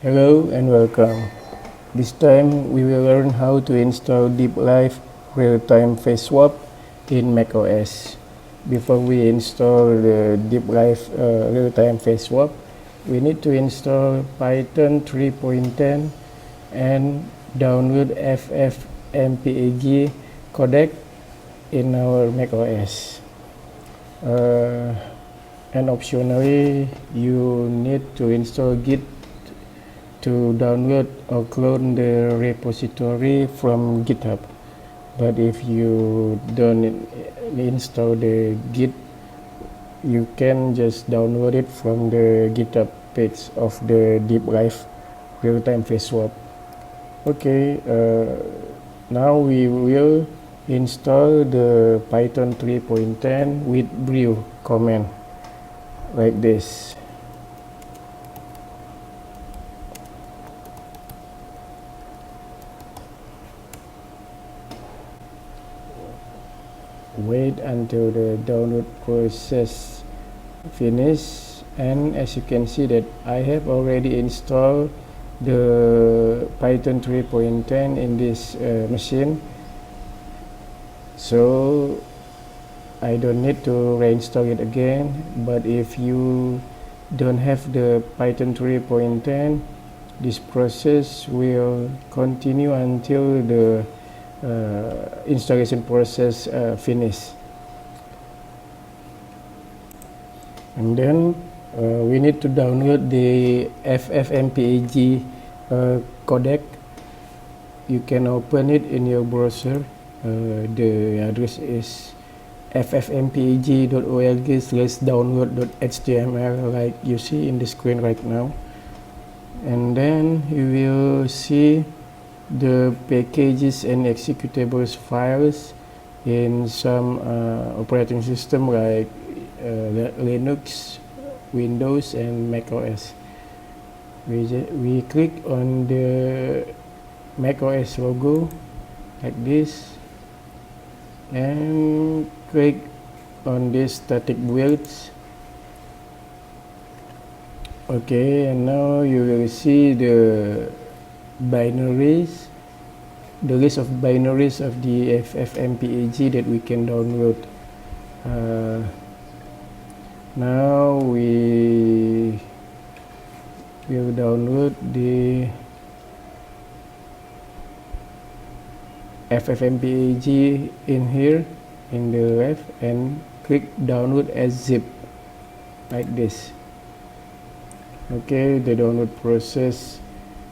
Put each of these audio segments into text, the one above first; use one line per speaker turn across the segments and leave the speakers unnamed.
Hello and welcome. This time we will learn how to install DeepLive real-time face swap in macOS. Before we install the DeepLive real-time face swap, we need to install Python 3.10 and download FFmpeg codec in our macOS. And optionally, you need to install Git to download or clone the repository from GitHub. But if you don't install the Git, you can just download it from the GitHub page of the DeepLive real-time face swap. Okay, now we will install the Python 3.10 with brew command like this. Wait until the download process finish, and as you can see that I have already installed the Python 3.10 in this machine, so I don't need to reinstall it again. But if you don't have the Python 3.10, this process will continue until the installation process finish. And then we need to download the FFmpeg codec. You can open it in your browser. The address is ffmpeg.org/download.html, like you see in the screen right now. And then you will see the packages and executables files in some operating system like Linux, Windows, and macOS. We click on the macOS logo like this and click on this static builds. Okay, and now you will see the binaries, the list of binaries of the FFmpeg that we can download. Now we will download the FFmpeg in here in the left and click download as zip like this. Okay, the download process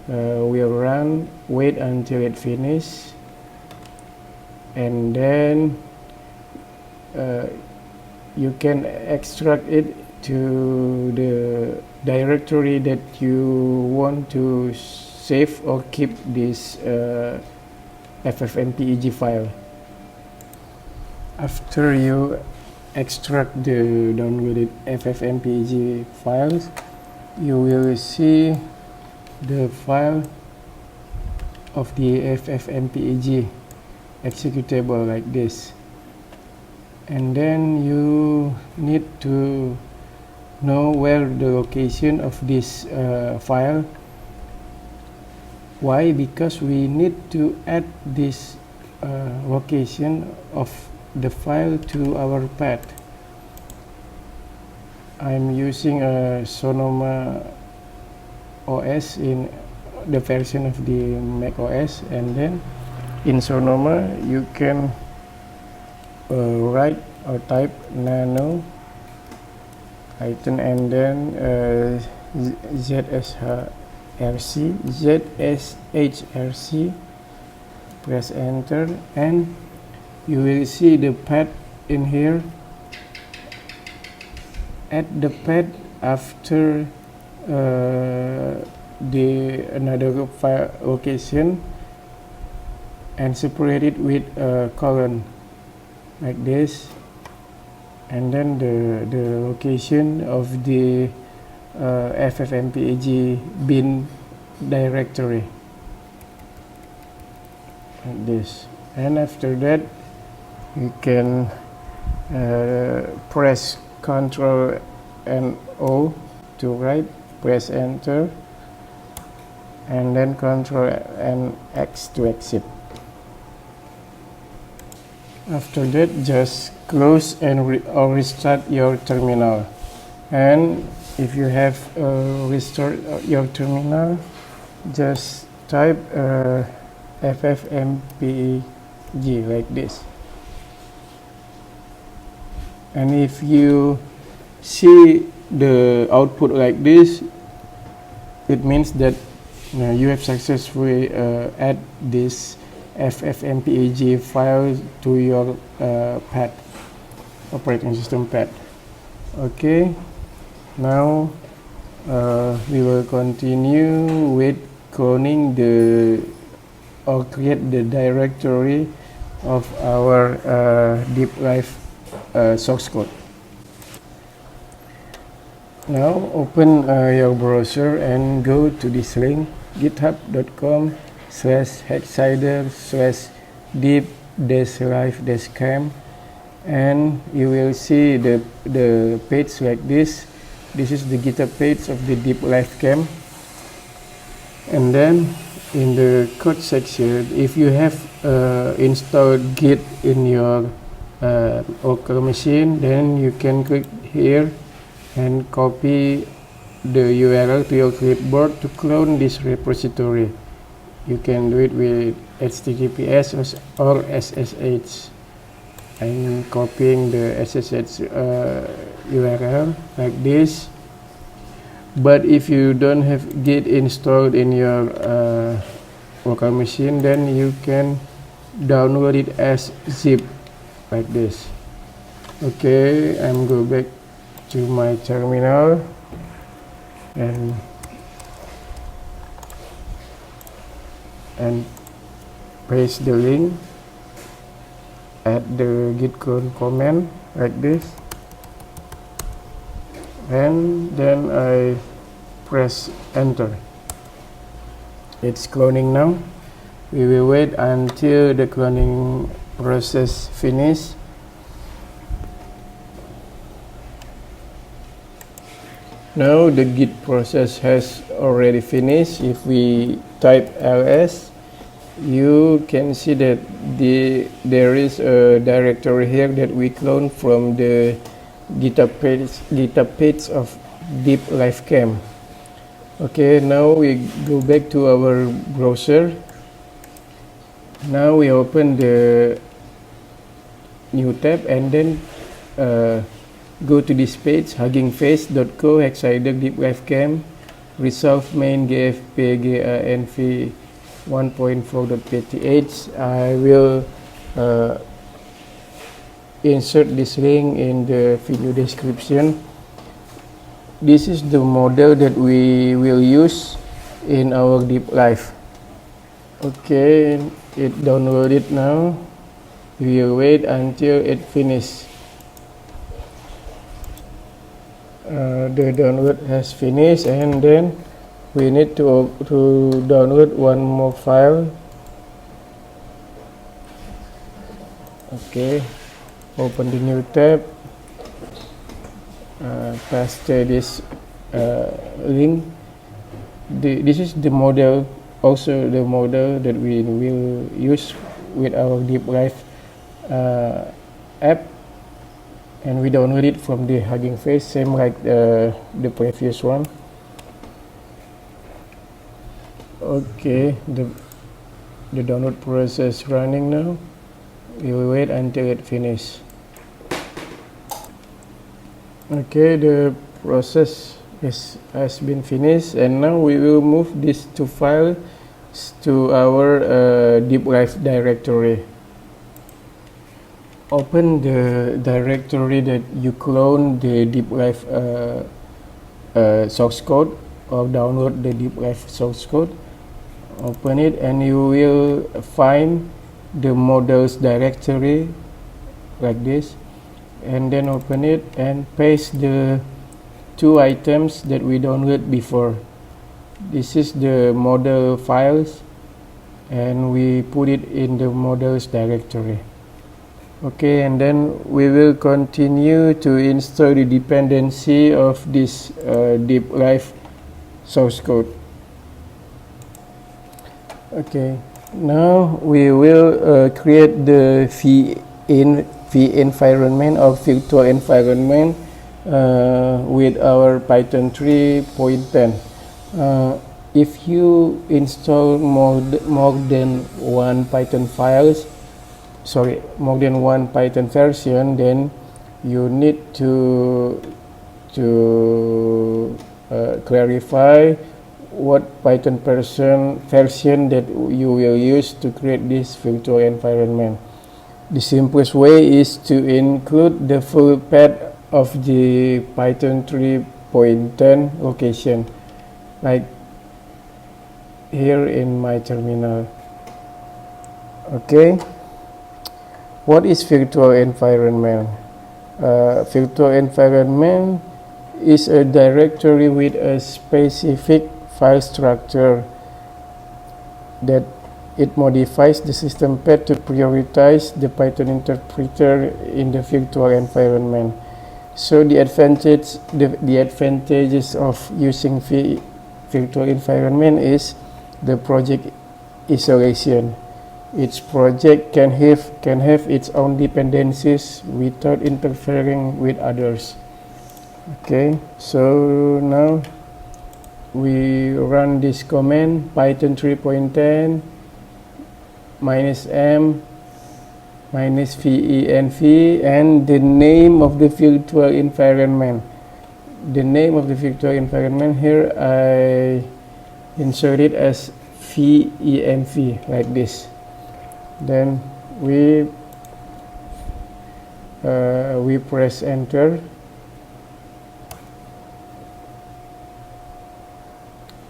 will run. Wait until it finishes, and then you can extract it to the directory that you want to save or keep this FFmpeg file. After you extract the downloaded FFmpeg files, you will see the file of the FFmpeg executable like this. And then you need to know where the location of this file. Why? Because we need to add this location of the file to our path. I'm using a Sonoma OS in the version of the macOS, and then in Sonoma you can write or type nano hyphen and then zshrc, press enter, and you will see the path in here. Add the path after another file location and separate it with a colon like this, and then the location of the FFmpeg bin directory like this. And after that you can press Ctrl and O to write, press enter, and then Control and X to exit. After that, just close and or restart your terminal. And if you have restored your terminal, just type FFmpeg like this. And if you see the output like this, it means that you have successfully add this FFmpeg file to your pad, operating system pad. Okay, now we will continue with cloning or create the directory of our DeepLive source code. Now open your browser and go to this link, github.com/hexider/deep-live-cam, and you will see the page like this. This is the GitHub page of the DeepLive cam. And then in the code section, if you have installed Git in your local machine, then you can click here and copy the URL to your clipboard to clone this repository. You can do it with HTTPS or SSH. I'm copying the SSH URL like this. But if you don't have Git installed in your local machine, then you can download it as zip like this. Okay, I'm go back to my terminal and paste the link, add the git clone command like this, and then I press enter. It's cloning now. We will wait until the cloning process finish. Now the Git process has already finished. If we type ls, you can see that there is a directory here that we cloned from the GitHub page of DeepLive cam. Okay, now we go back to our browser. Now we open the new tab and then go to this page, huggingface.co hexider DeepLive cam resolve main gfpganv 1.4.pth. I will insert this link in the video description. This is the model that we will use in our DeepLive. Okay, it downloaded now. We will wait until it finishes. The download has finished, and then we need to download one more file. Okay, open the new tab, paste this link. This is the model, also the model that we will use with our DeepLive app, and we download it from the Hugging Face, same like the previous one. Okay, the download process running now. We will wait until it finishes. Okay, the process has been finished, and now we will move these two files to our DeepLive directory. Open the directory that you clone the DeepLive source code, or download the DeepLive source code. Open it, and you will find the models directory like this, and then open it and paste the two items that we downloaded before. This is the model files, and we put it in the models directory. Okay, and then we will continue to install the dependency of this DeepLive source code. Okay, now we will create the v environment or virtual environment with our Python 3.10. If you install more than one Python files, more than one Python version, then you need to clarify what Python version that you will use to create this virtual environment. The simplest way is to include the full path of the Python 3.10 location, like here in my terminal. Okay, what is virtual environment? Virtual environment is a directory with a specific file structure that it modifies the system path to prioritize the Python interpreter in the virtual environment. So the advantages of using virtual environment is the project isolation. Each project can have its own dependencies without interfering with others. Okay, so now we run this command python 3.10 -m -venv and the name of the virtual environment. The name of the virtual environment here I insert it as venv, like this. Then we press enter.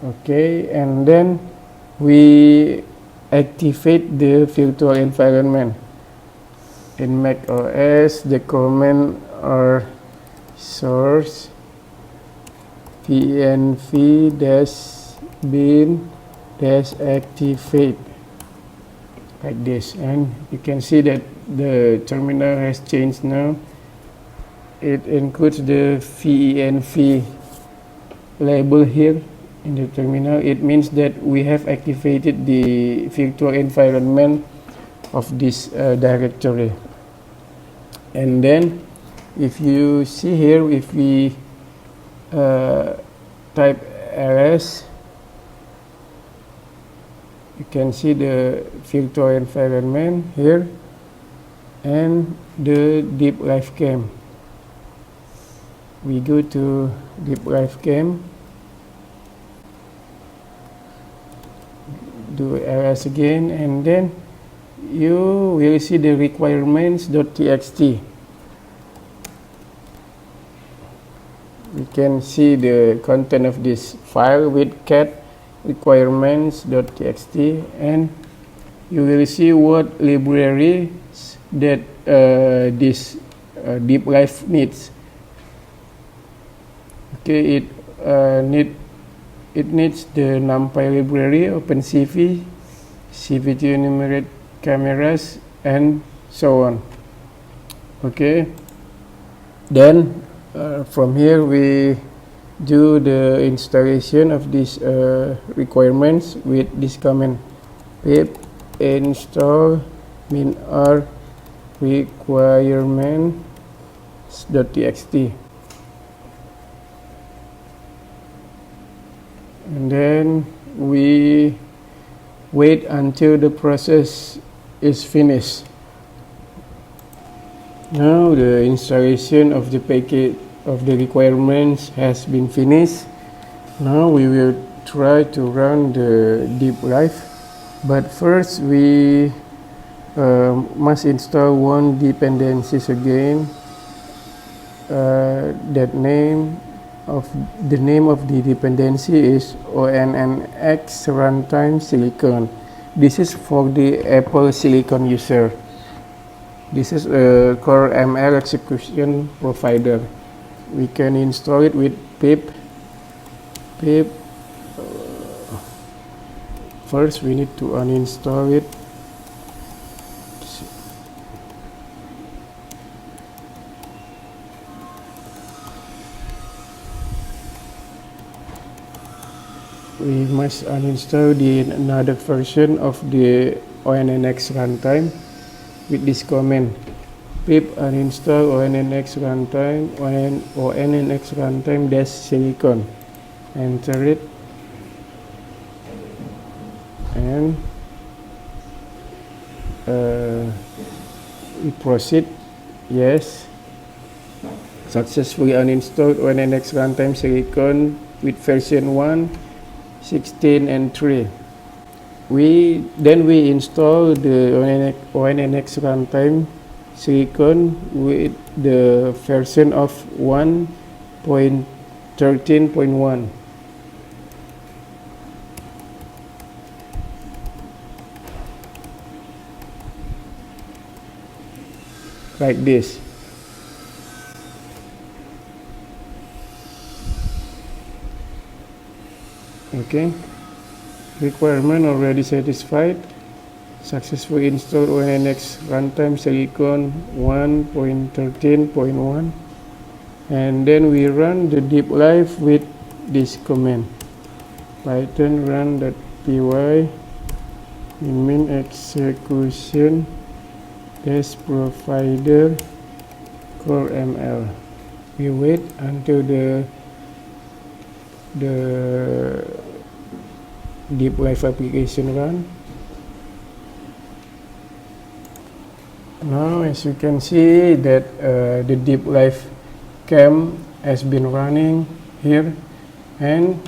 Okay, and then we activate the virtual environment. In MacOS, the command are source venv-bin-activate, like this, and you can see that the terminal has changed now. It includes the venv label here in the terminal. It means that we have activated the virtual environment of this directory. And then if you see here, if we type ls, you can see the virtual environment here and the DeepLive cam. We go to DeepLive cam, do ls again, and then you will see the requirements.txt. We can see the content of this file with cat requirements.txt, and you will see what libraries that this DeepLive needs. Okay, it needs the NumPy library, OpenCV, CVT enumerate cameras, and so on. Okay, then from here we do the installation of these requirements with this command pip install -r requirements.txt, and then we wait until the process is finished. Now the installation of the package of the requirements has been finished. Now we will try to run the DeepLive, but first we must install one dependencies again. The name of the dependency is ONNX runtime silicon. This is for the Apple Silicon user. This is a Core ML execution provider. We can install it with pip. First we need to uninstall it. we must uninstall the another version of the ONNX runtime with this command: pip uninstall ONNX runtime ONNX runtime dash silicon. Enter it, and we proceed. Yes, successfully uninstalled ONNX runtime silicon with version 1, 16 and 3. Then we install the ONNX runtime silicon with the version of 1.13.1. like this. Okay, requirement already satisfied. Successfully installed ONNX runtime silicon 1.13.1, and then we run the DeepLive with this command: python run.py min execution dash provider core ml. We wait until the DeepLive application run. Now, as you can see that the DeepLive cam has been running here, and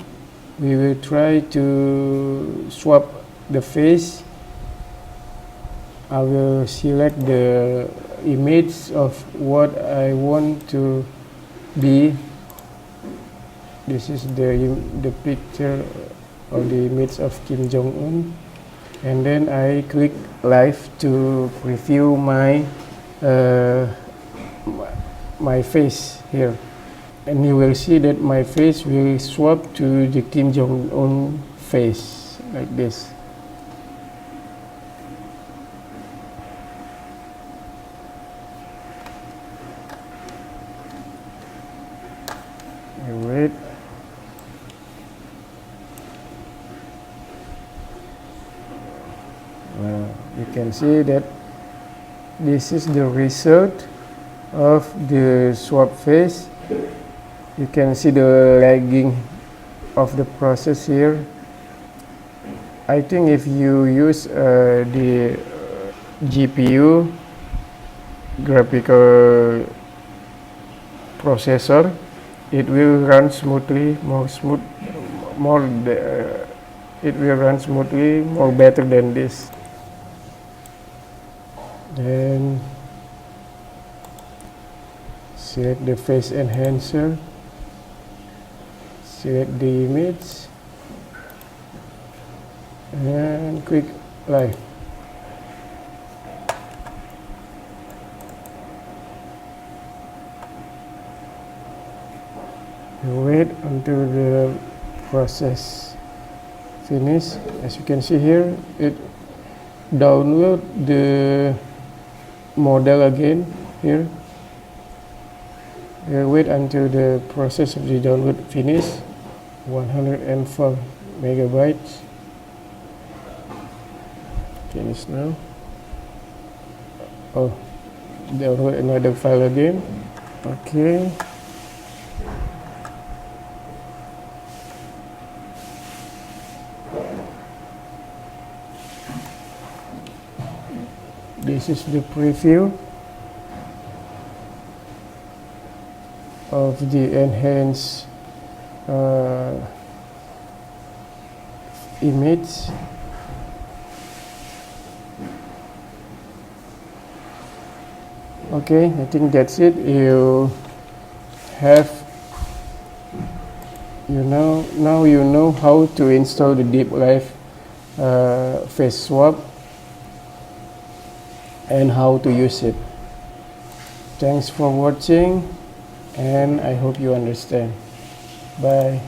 we will try to swap the face. I will select the image of what I want to be. This is the picture of the image of Kim Jong-un, and then I click live to preview my face here, and you will see that my face will swap to the Kim Jong-un face like this. Wait. You can see that this is the result of the swap face. You can see the lagging of the process here. I think if you use the GPU graphical processor, it will run smoothly, it will run smoothly, more better than this. Then select the face enhancer, select the image, and click live. Wait until the process finish. As you can see here, it download the model again here. Wait until the process of the download finish. 104 megabytes. Finish now. Oh, download another file again. Okay. This is the preview of the enhanced image. Okay, I think that's it. Now you know how to install the DeepLive face swap and how to use it. Thanks for watching, and I hope you understand. Bye.